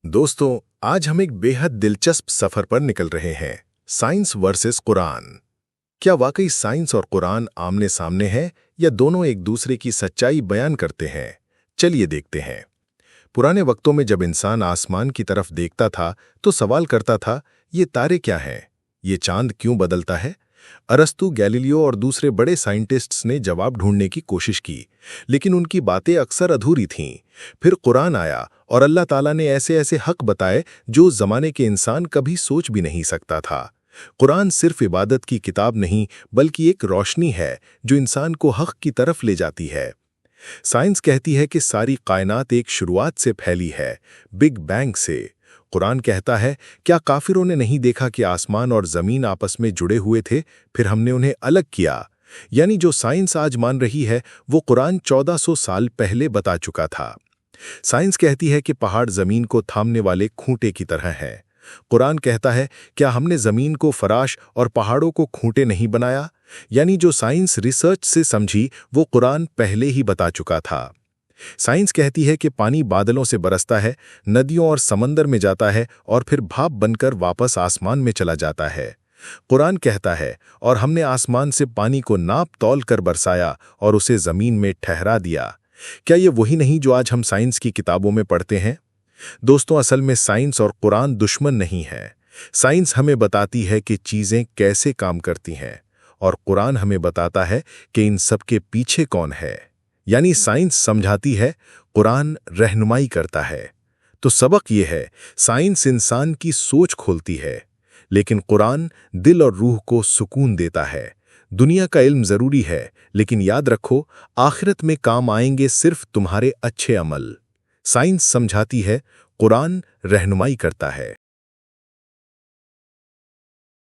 दोस्तों, आज हम एक बेहद दिलचस्प सफर पर निकल रहे हैं। Science versus Quran. क्या वाकई साइंस और कुरान आमने सामने है या दोनों एक दूसरे की सच्चाई बयान करते हैं? चलिए देखते हैं। पुराने वक्तों में जब इंसान आसमान की तरफ देखता था तो सवाल करता था, ये तारे क्या हैं? ये चांद क्यों बदलता है? अरस्तु, गैलीलियो और दूसरे बड़े साइंटिस्ट्स ने जवाब ढूंढने की कोशिश की, लेकिन उनकी बातें अक्सर अधूरी थीं। फिर कुरान आया और अल्लाह ताला ने ऐसे ऐसे हक बताए जो ज़माने के इंसान कभी सोच भी नहीं सकता था। कुरान सिर्फ इबादत की किताब नहीं, बल्कि एक रोशनी है जो इंसान को हक की तरफ ले जाती है। साइंस कहती है कि सारी कायनात एक शुरुआत से फैली है, बिग बैंग से। कुरान कहता है, क्या काफिरों ने नहीं देखा कि आसमान और जमीन आपस में जुड़े हुए थे, फिर हमने उन्हें अलग किया? यानी जो साइंस आज मान रही है वो कुरान 1400 साल पहले बता चुका था। साइंस कहती है कि पहाड़ जमीन को थामने वाले खूंटे की तरह हैं। कुरान कहता है, क्या हमने जमीन को फराश और पहाड़ों को खूंटे नहीं बनाया? यानी जो साइंस रिसर्च से समझी वो कुरान पहले ही बता चुका था। साइंस कहती है कि पानी बादलों से बरसता है, नदियों और समंदर में जाता है और फिर भाप बनकर वापस आसमान में चला जाता है। कुरान कहता है, और हमने आसमान से पानी को नाप तौल कर बरसाया और उसे जमीन में ठहरा दिया। क्या ये वही नहीं जो आज हम साइंस की किताबों में पढ़ते हैं? दोस्तों, असल में साइंस और कुरान दुश्मन नहीं है। साइंस हमें बताती है कि चीजें कैसे काम करती हैं, और कुरान हमें बताता है कि इन सब के पीछे कौन है। यानी साइंस समझाती है, कुरान रहनुमाई करता है। तो सबक ये है, साइंस इंसान की सोच खोलती है, लेकिन कुरान दिल और रूह को सुकून देता है। दुनिया का इल्म जरूरी है, लेकिन याद रखो, आखिरत में काम आएंगे सिर्फ तुम्हारे अच्छे अमल। साइंस समझाती है, कुरान रहनुमाई करता है।